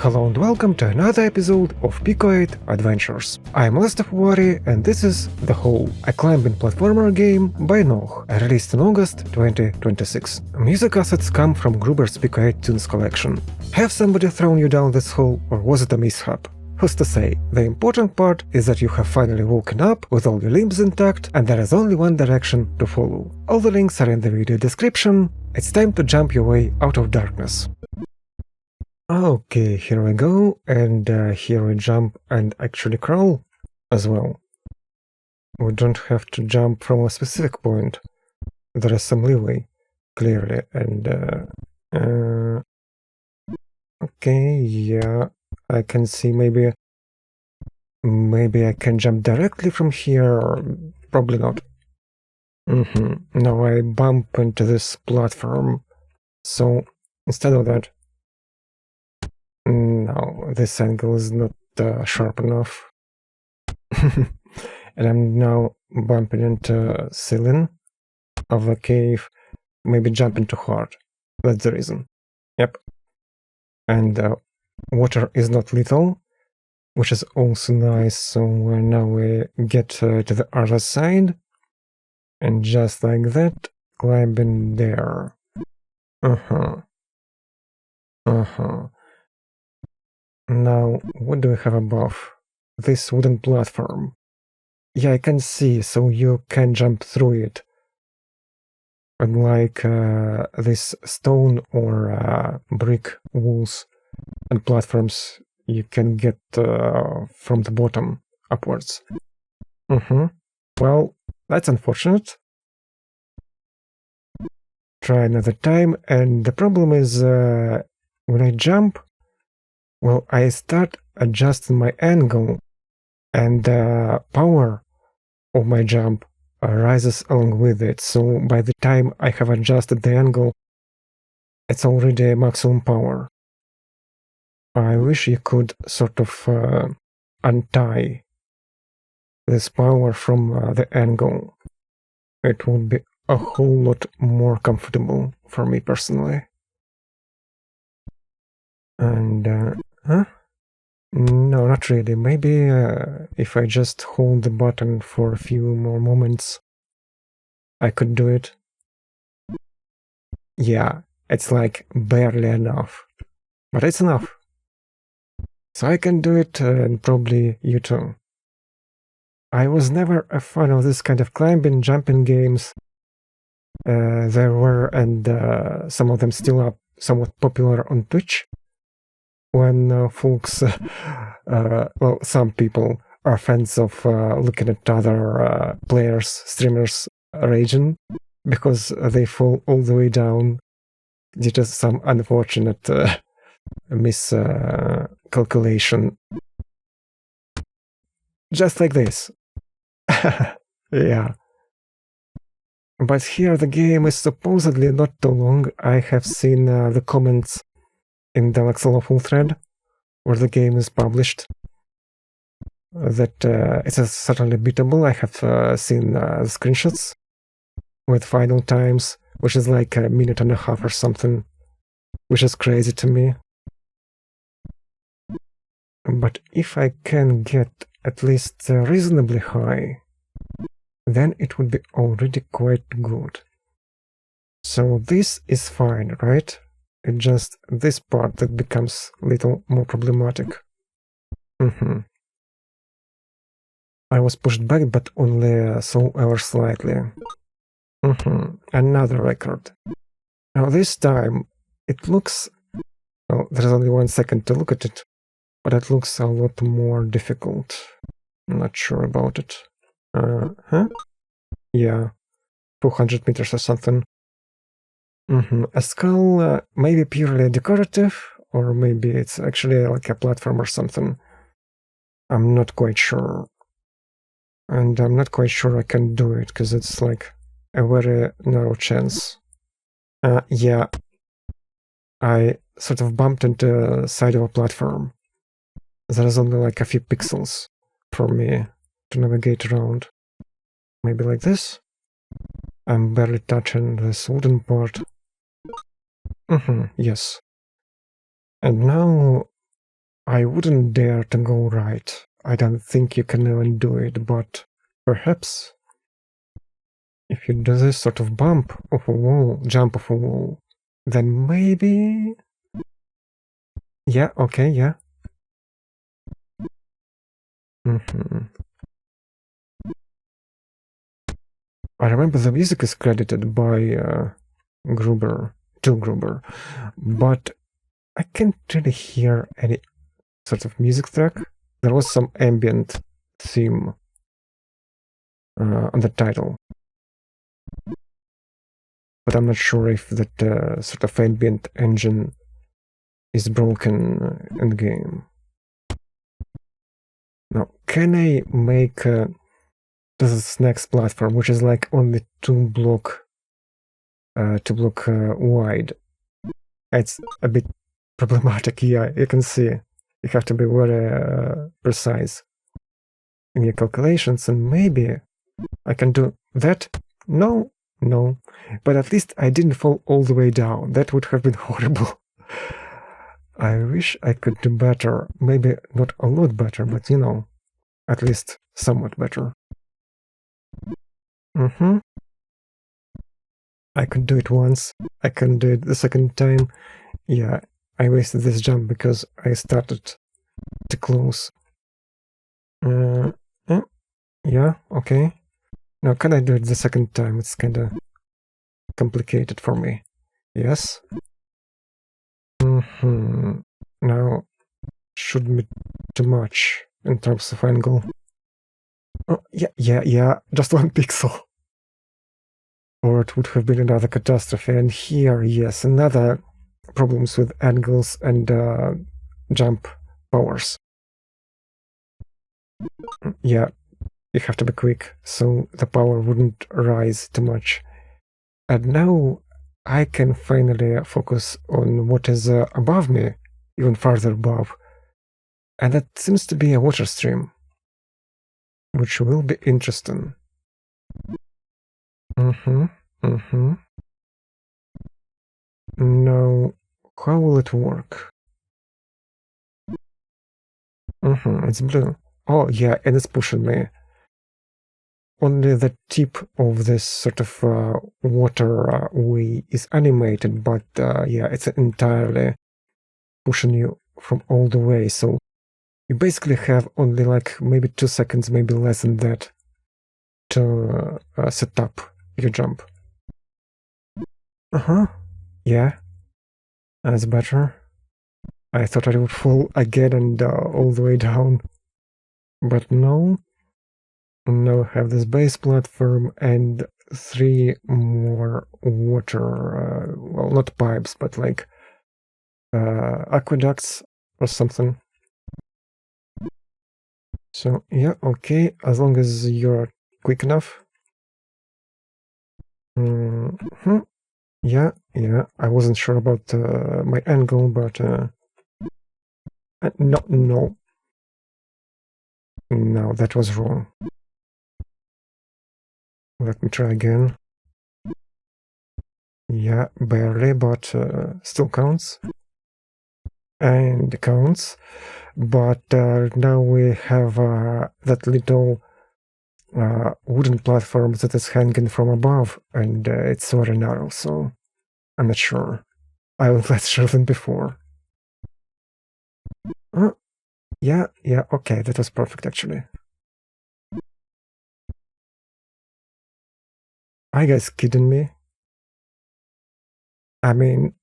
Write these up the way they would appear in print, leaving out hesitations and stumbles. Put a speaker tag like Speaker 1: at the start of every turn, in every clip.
Speaker 1: Hello and welcome to another episode of Pico-8 Adventures. I'm LastofAvari and this is The Hole, a climbing platformer game by Noh, released in August 2026. Music assets come from Gruber's Pico-8 Tunes collection. Have somebody thrown you down this hole, or was it a mishap? Who's to say? The important part is that you have finally woken up with all your limbs intact and there is only one direction to follow. All the links are in the video description. It's time to jump your way out of darkness. Okay, here we go, and here we jump and actually crawl as well. We don't have to jump from a specific point. There is some leeway, clearly, and okay, yeah, I can see maybe I can jump directly from here, or probably not. Now I bump into this platform, so instead of that, no, this angle is not sharp enough. And I'm now bumping into ceiling of a cave, maybe jumping too hard. That's the reason. Yep. And water is not lethal, which is also nice, so now we get to the other side, and just like that, climbing there. Now, what do we have above? This wooden platform. Yeah, I can see, so you can jump through it. Unlike this stone or brick walls and platforms, you can get from the bottom upwards. Well, that's unfortunate. Try another time, and the problem is when I jump, well, I start adjusting my angle, and the power of my jump rises along with it, so by the time I have adjusted the angle, it's already maximum power. I wish you could sort of untie this power from the angle. It would be a whole lot more comfortable for me personally. And, no, not really. Maybe if I just hold the button for a few more moments, I could do it. Yeah, it's like barely enough. But it's enough. So I can do it, and probably you too. I was never a fan of this kind of climbing, jumping games. There were, and some of them still are somewhat popular on Twitch. When folks, well, some people are fans of looking at other players, streamers raging, because they fall all the way down due to some unfortunate miscalculation. Just like this. Yeah. But here the game is supposedly not too long. I have seen the comments in the Voxel thread, where the game is published, that it is certainly beatable. I have seen screenshots with final times, which is like a minute and a half or something, which is crazy to me. But if I can get at least reasonably high, then it would be already quite good. So this is fine, right? It's just this part that becomes a little more problematic. I was pushed back, but only so ever slightly. Another record. Now this time, it looks... Well, there's only 1 second to look at it, but it looks a lot more difficult. I'm not sure about it. Yeah, 200 meters or something. A skull, maybe purely decorative, or maybe it's actually like a platform or something. I'm not quite sure. And I'm not quite sure I can do it, because it's like a very narrow chance. Yeah, I sort of bumped into the side of a platform. There is only like a few pixels for me to navigate around. Maybe like this? I'm barely touching this wooden part. Yes. And now I wouldn't dare to go right. I don't think you can even do it, but perhaps if you do this sort of bump off a wall, jump off a wall, then maybe... Yeah, okay, yeah. I remember the music is credited by Gruber, but I can't really hear any sort of music track. There was some ambient theme on the title, but I'm not sure if that sort of ambient engine is broken in the game. Now, can I make this next platform, which is like only two block wide? It's a bit problematic. Yeah, you can see you have to be very precise in your calculations, and maybe I can do that. No, but at least I didn't fall all the way down. That would have been horrible. I wish I could do better. Maybe not a lot better, but you know, at least somewhat better. I could do it once. I can do it the second time. Yeah, I wasted this jump because I started too close. Yeah, okay. Now, can I do it the second time? It's kinda complicated for me. Yes. Now, shouldn't be too much in terms of angle. Oh, yeah, just 1 pixel. Or it would have been another catastrophe. And here, yes, another problems with angles and jump powers. Yeah, you have to be quick, so the power wouldn't rise too much. And now I can finally focus on what is above me, even farther above. And that seems to be a water stream, which will be interesting. Now, how will it work? It's blue. Oh, yeah, and it's pushing me. Only the tip of this sort of water way is animated, but yeah, it's entirely pushing you from all the way. So you basically have only like maybe 2 seconds, maybe less than that, to set up your jump. Yeah, that's better. I thought I would fall again and all the way down, but no. Now I have this base platform and 3 more water, well, not pipes, but like aqueducts or something. So yeah, okay, as long as you're quick enough. Yeah, I wasn't sure about my angle, but no, that was wrong. Let me try again. Yeah, barely, but still counts. And counts. But now we have that little wooden platform that is hanging from above, and it's very narrow, so I'm not sure. I was less sure than before. Yeah, okay, that was perfect, actually. Are you guys kidding me? I mean,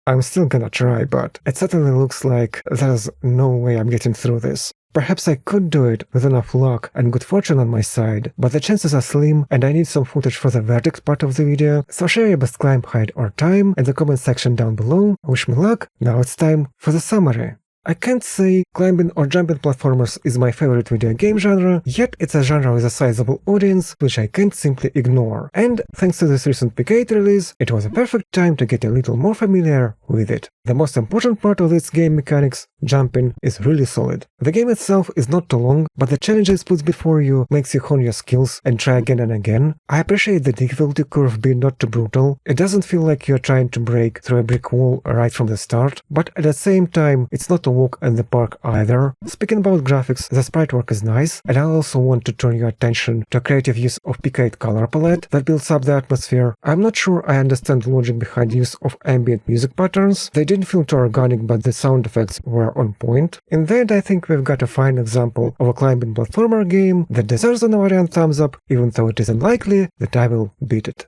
Speaker 1: I'm still gonna try, but it certainly looks like there's no way I'm getting through this. Perhaps I could do it with enough luck and good fortune on my side, but the chances are slim and I need some footage for the verdict part of the video, so share your best climb height or time in the comment section down below. Wish me luck. Now it's time for the summary. I can't say climbing or jumping platformers is my favorite video game genre, yet it's a genre with a sizable audience, which I can't simply ignore. And thanks to this recent Pico-8 release, it was a perfect time to get a little more familiar with it. The most important part of this game mechanics, jumping, is really solid. The game itself is not too long, but the challenges put before you makes you hone your skills and try again and again. I appreciate the difficulty curve being not too brutal. It doesn't feel like you're trying to break through a brick wall right from the start, but at the same time, it's not to walk in the park either. Speaking about graphics, the sprite work is nice, and I also want to turn your attention to a creative use of Pico-8 color palette that builds up the atmosphere. I'm not sure I understand the logic behind use of ambient music patterns. They didn't feel too organic, but the sound effects were on point. In the end, I think we've got a fine example of a climbing platformer game that deserves an Avarian thumbs up, even though it is unlikely that I will beat it.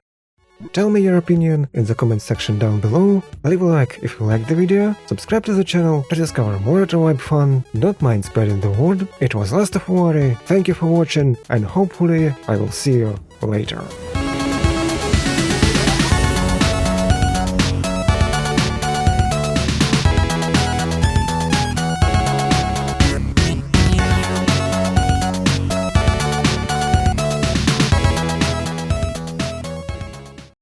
Speaker 1: Tell me your opinion in the comment section down below, leave a like if you liked the video, subscribe to the channel to discover more retro vibe fun, don't mind spreading the word. It was LastofAvari, thank you for watching, and hopefully I will see you later.